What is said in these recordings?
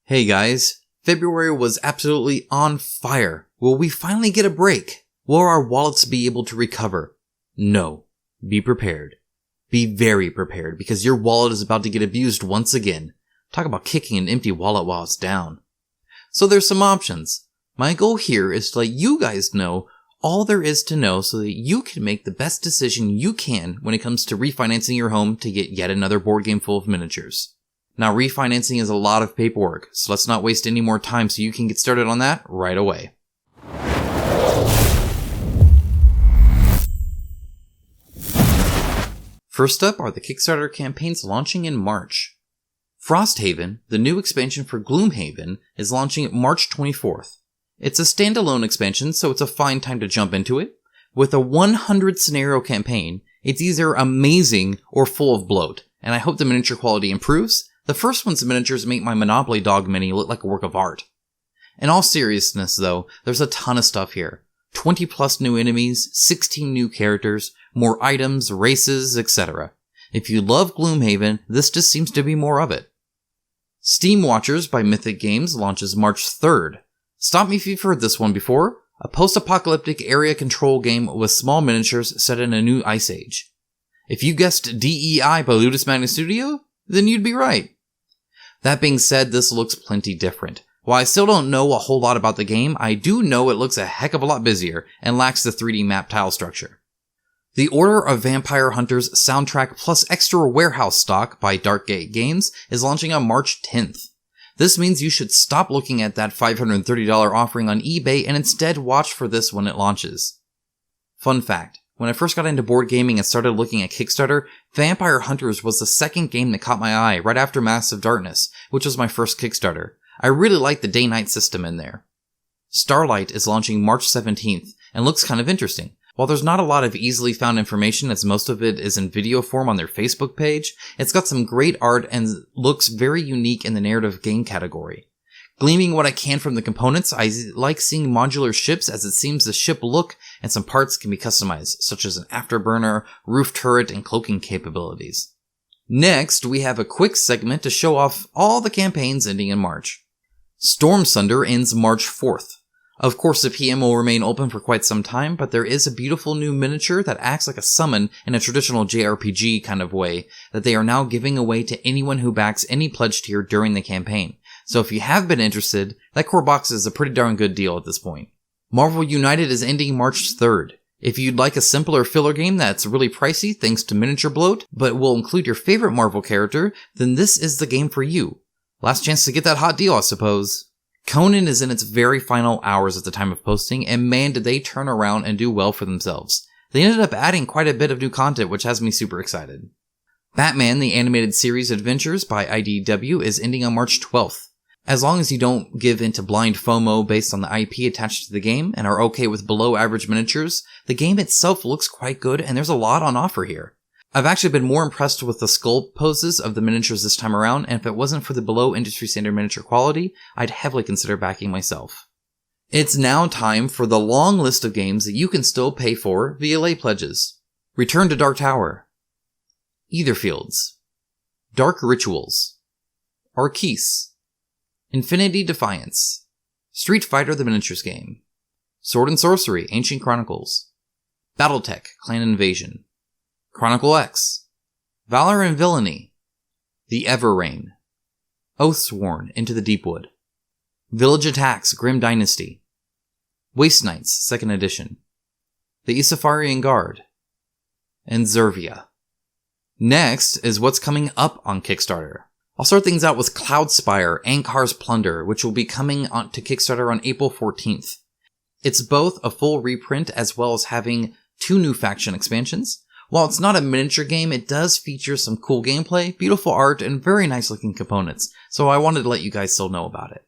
Hey guys, February was absolutely on fire. Will we finally get a break? Will our wallets be able to recover? No. Be prepared. Be very prepared, because your wallet is about to get abused once again. Talk about kicking an empty wallet while it's down. So there's some options. My goal here is to let you guys know all there is to know so that you can make the best decision you can when it comes to refinancing your home to get yet another board game full of miniatures. Now, refinancing is a lot of paperwork, so let's not waste any more time so you can get started on that right away. First up are the Kickstarter campaigns launching in March. Frosthaven, the new expansion for Gloomhaven, is launching March 24th. It's a standalone expansion, so it's a fine time to jump into it. With a 100 scenario campaign, it's either amazing or full of bloat, and I hope the miniature quality improves. The first one's miniatures make my Monopoly Dog mini look like a work of art. In all seriousness though, there's a ton of stuff here. 20 plus new enemies, 16 new characters, more items, races, etc. If you love Gloomhaven, this just seems to be more of it. Steam Watchers by Mythic Games launches March 3rd. Stop me if you've heard this one before. A post-apocalyptic area control game with small miniatures set in a new ice age. If you guessed DEI by Ludus Magnus Studio, then you'd be right. That being said, this looks plenty different. While I still don't know a whole lot about the game, I do know it looks a heck of a lot busier and lacks the 3D map tile structure. The Order of Vampire Hunters soundtrack plus extra warehouse stock by Darkgate Games is launching on March 10th. This means you should stop looking at that $530 offering on eBay and instead watch for this when it launches. Fun fact. When I first got into board gaming and started looking at Kickstarter, Vampire Hunters was the second game that caught my eye right after Massive Darkness, which was my first Kickstarter. I really like the day-night system in there. Starlight is launching March 17th and looks kind of interesting. While there's not a lot of easily found information, as most of it is in video form on their Facebook page, it's got some great art and looks very unique in the narrative game category. Gleaming what I can from the components, I like seeing modular ships, as it seems the ship look and some parts can be customized, such as an afterburner, roof turret, and cloaking capabilities. Next, we have a quick segment to show off all the campaigns ending in March. Storm Sunder ends March 4th. Of course, the PM will remain open for quite some time, but there is a beautiful new miniature that acts like a summon in a traditional JRPG kind of way that they are now giving away to anyone who backs any pledge tier during the campaign. So if you have been interested, that core box is a pretty darn good deal at this point. Marvel United is ending March 3rd. If you'd like a simpler filler game that's really pricey thanks to miniature bloat, but will include your favorite Marvel character, then this is the game for you. Last chance to get that hot deal, I suppose. Conan is in its very final hours at the time of posting, and man did they turn around and do well for themselves. They ended up adding quite a bit of new content, which has me super excited. Batman, the Animated Series Adventures by IDW is ending on March 12th. As long as you don't give into blind FOMO based on the IP attached to the game and are okay with below average miniatures, the game itself looks quite good and there's a lot on offer here. I've actually been more impressed with the sculpt poses of the miniatures this time around, and if it wasn't for the below industry standard miniature quality, I'd heavily consider backing myself. It's now time for the long list of games that you can still pay for via lay pledges. Return to Dark Tower, Etherfields, Dark Rituals, Arquise, Infinity Defiance, Street Fighter the Miniatures Game, Sword and Sorcery Ancient Chronicles, Battletech Clan Invasion, Chronicle X, Valor and Villainy, The Everrain, Oathsworn Into the Deepwood, Village Attacks Grim Dynasty, Waste Knights 2nd Edition, The Isafarian Guard, and Zervia. Next is what's coming up on Kickstarter. I'll start things out with Cloudspire Ankar's Plunder, which will be coming on to Kickstarter on April 14th. It's both a full reprint as well as having 2 new faction expansions. While it's not a miniature game, it does feature some cool gameplay, beautiful art, and very nice looking components, so I wanted to let you guys still know about it.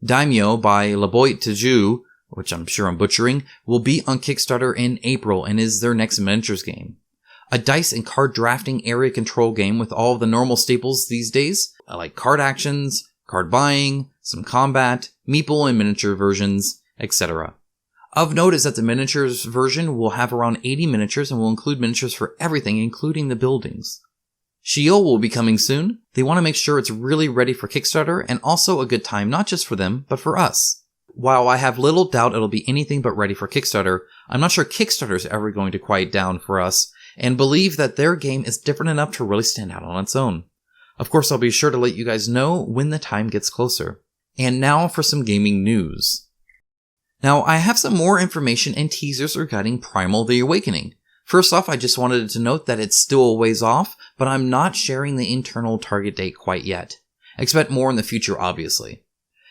Daimyo by Laboit Teju, which I'm sure I'm butchering, will be on Kickstarter in April and is their next miniatures game. A dice and card drafting area control game with all of the normal staples these days, like card actions, card buying, some combat, meeple and miniature versions, etc. Of note is that the miniatures version will have around 80 miniatures and will include miniatures for everything, including the buildings. Sheol will be coming soon. They want to make sure it's really ready for Kickstarter and also a good time not just for them, but for us. While I have little doubt it'll be anything but ready for Kickstarter, I'm not sure Kickstarter's ever going to quiet down for us and believe that their game is different enough to really stand out on its own. Of course, I'll be sure to let you guys know when the time gets closer. And now for some gaming news. Now, I have some more information and teasers regarding Primal The Awakening. First off, I just wanted to note that it's still a ways off, but I'm not sharing the internal target date quite yet. Expect more in the future, obviously.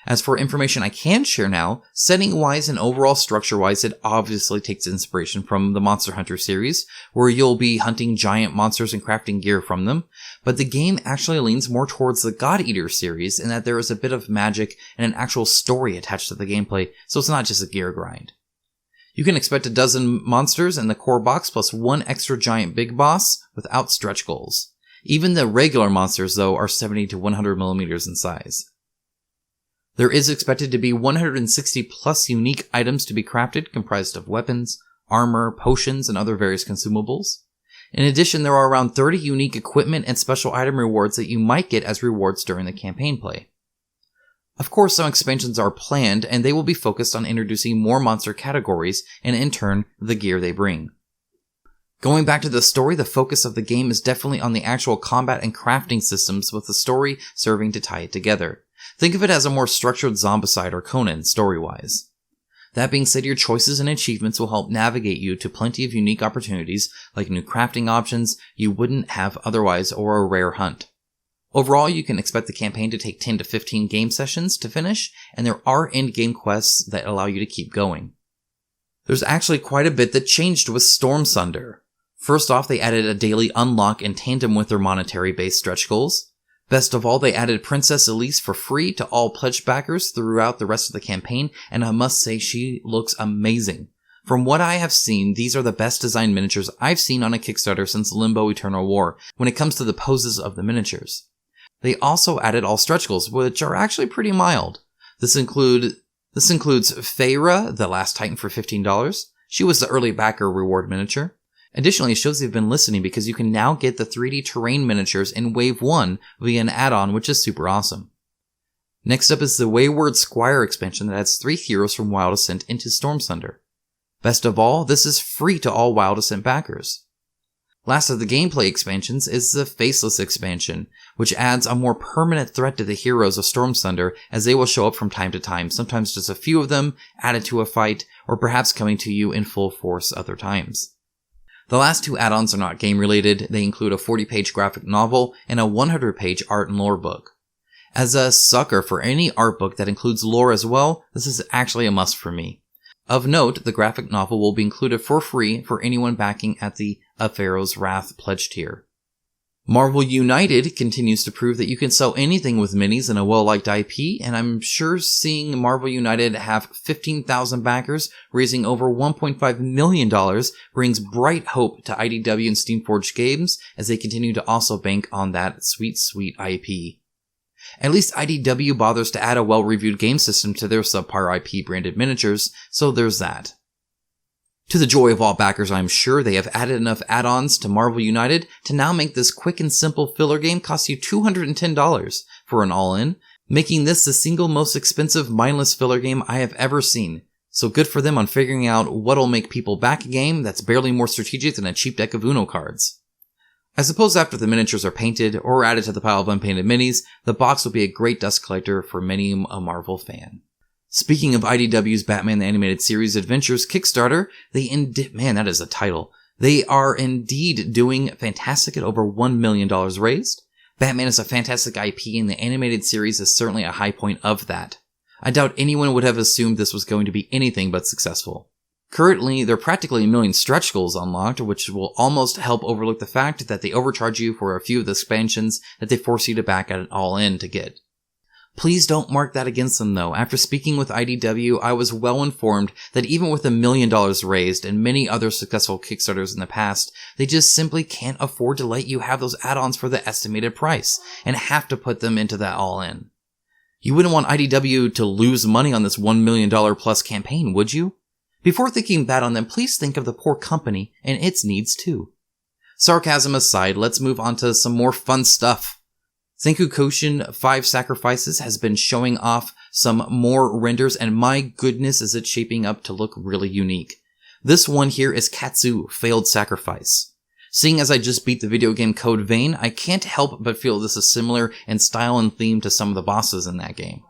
As for information I can share now, setting-wise and overall structure-wise, it obviously takes inspiration from the Monster Hunter series, where you'll be hunting giant monsters and crafting gear from them, but the game actually leans more towards the God Eater series in that there is a bit of magic and an actual story attached to the gameplay, so it's not just a gear grind. You can expect 12 monsters in the core box plus 1 extra giant big boss without stretch goals. Even the regular monsters, though, are 70 to 100 millimeters in size. There is expected to be 160 plus unique items to be crafted, comprised of weapons, armor, potions, and other various consumables. In addition, there are around 30 unique equipment and special item rewards that you might get as rewards during the campaign play. Of course, some expansions are planned, and they will be focused on introducing more monster categories, and in turn, the gear they bring. Going back to the story, the focus of the game is definitely on the actual combat and crafting systems, with the story serving to tie it together. Think of it as a more structured Zombicide or Conan, story-wise. That being said, your choices and achievements will help navigate you to plenty of unique opportunities, like new crafting options you wouldn't have otherwise or a rare hunt. Overall, you can expect the campaign to take 10 to 15 game sessions to finish, and there are end-game quests that allow you to keep going. There's actually quite a bit that changed with Storm Sunder. First off, they added a daily unlock in tandem with their monetary-based stretch goals. Best of all, they added Princess Elise for free to all pledge backers throughout the rest of the campaign, and I must say she looks amazing. From what I have seen, these are the best designed miniatures I've seen on a Kickstarter since Limbo Eternal War when it comes to the poses of the miniatures. They also added all stretch goals, which are actually pretty mild. This includes Feyre, the Last Titan, for $15. She was the early backer reward miniature. Additionally, it shows they've been listening because you can now get the 3D terrain miniatures in Wave 1 via an add-on, which is super awesome. Next up is the Wayward Squire expansion that adds 3 heroes from Wild Ascent into Storm Sunder. Best of all, this is free to all Wild Ascent backers. Last of the gameplay expansions is the Faceless expansion, which adds a more permanent threat to the heroes of Storm Sunder as they will show up from time to time, sometimes just a few of them added to a fight, or perhaps coming to you in full force other times. The last 2 add-ons are not game-related. They include a 40-page graphic novel and a 100-page art and lore book. As a sucker for any art book that includes lore as well, this is actually a must for me. Of note, the graphic novel will be included for free for anyone backing at the A Pharaoh's Wrath pledge tier. Marvel United continues to prove that you can sell anything with minis and a well-liked IP, and I'm sure seeing Marvel United have 15,000 backers, raising over $1.5 million, brings bright hope to IDW and Steamforged Games as they continue to also bank on that sweet, sweet IP. At least IDW bothers to add a well-reviewed game system to their subpar IP branded miniatures, so there's that. To the joy of all backers, I'm sure they have added enough add-ons to Marvel United to now make this quick and simple filler game cost you $210 for an all-in, making this the single most expensive mindless filler game I have ever seen. So good for them on figuring out what'll make people back a game that's barely more strategic than a cheap deck of Uno cards. I suppose after the miniatures are painted or added to the pile of unpainted minis, the box will be a great dust collector for many a Marvel fan. Speaking of IDW's Batman the Animated Series Adventures Kickstarter, man, that is a title. They are indeed doing fantastic at over $1 million raised. Batman is a fantastic IP and the animated series is certainly a high point of that. I doubt anyone would have assumed this was going to be anything but successful. Currently, there are practically 1 million stretch goals unlocked, which will almost help overlook the fact that they overcharge you for a few of the expansions that they force you to back at an all-in to get. Please don't mark that against them though. After speaking with IDW, I was well informed that even with $1 million raised and many other successful Kickstarters in the past, they just simply can't afford to let you have those add-ons for the estimated price and have to put them into that all-in. You wouldn't want IDW to lose money on this $1 million plus campaign, would you? Before thinking bad on them, please think of the poor company and its needs too. Sarcasm aside, let's move on to some more fun stuff. Senku Koshin 5 Sacrifices has been showing off some more renders, and my goodness is it shaping up to look really unique. This one here is Katsu Failed Sacrifice. Seeing as I just beat the video game Code Vein, I can't help but feel this is similar in style and theme to some of the bosses in that game.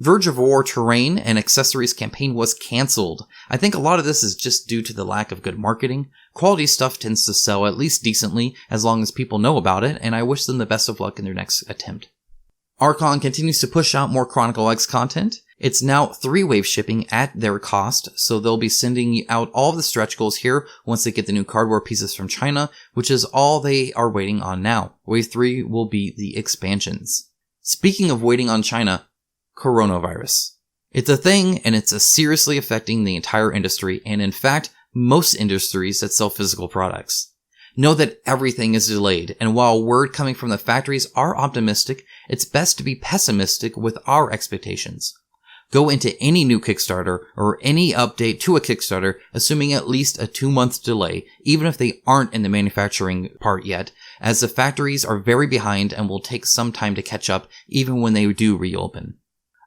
Verge of War Terrain and Accessories campaign was cancelled. I think a lot of this is just due to the lack of good marketing. Quality stuff tends to sell at least decently as long as people know about it, and I wish them the best of luck in their next attempt. Archon continues to push out more Chronicle X content. It's now 3-wave shipping at their cost, so they'll be sending out all of the stretch goals here once they get the new cardboard pieces from China, which is all they are waiting on now. Wave 3 will be the expansions. Speaking of waiting on China, coronavirus. It's a thing, and it's seriously affecting the entire industry, and in fact, most industries that sell physical products. Know that everything is delayed, and while word coming from the factories are optimistic, it's best to be pessimistic with our expectations. Go into any new Kickstarter or any update to a Kickstarter assuming at least a 2-month delay, even if they aren't in the manufacturing part yet, as the factories are very behind and will take some time to catch up even when they do reopen.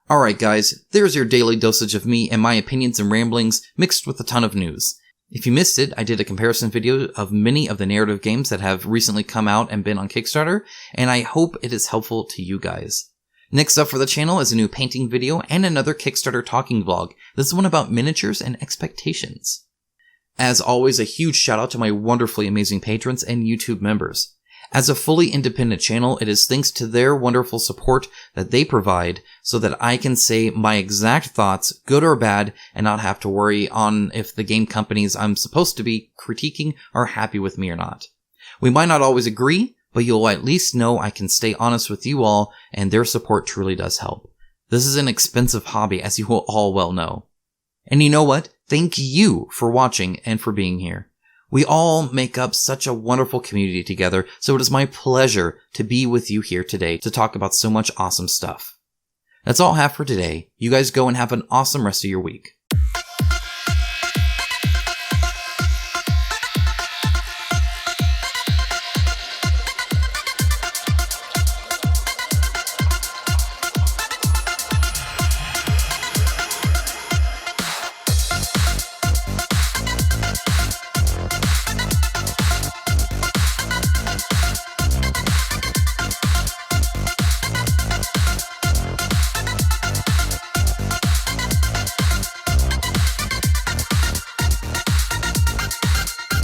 Alright guys, there's your daily dosage of me and my opinions and ramblings mixed with a ton of news. If you missed it, I did a comparison video of many of the narrative games that have recently come out and been on Kickstarter, and I hope it is helpful to you guys. Next up for the channel is a new painting video and another Kickstarter talking vlog. This one about miniatures and expectations. As always, a huge shout out to my wonderfully amazing patrons and YouTube members. As a fully independent channel, it is thanks to their wonderful support that they provide so that I can say my exact thoughts, good or bad, and not have to worry on if the game companies I'm supposed to be critiquing are happy with me or not. We might not always agree, but you'll at least know I can stay honest with you all, and their support truly does help. This is an expensive hobby, as you will all well know. And you know what? Thank you for watching and for being here. We all make up such a wonderful community together, so it is my pleasure to be with you here today to talk about so much awesome stuff. That's all I have for today. You guys go and have an awesome rest of your week.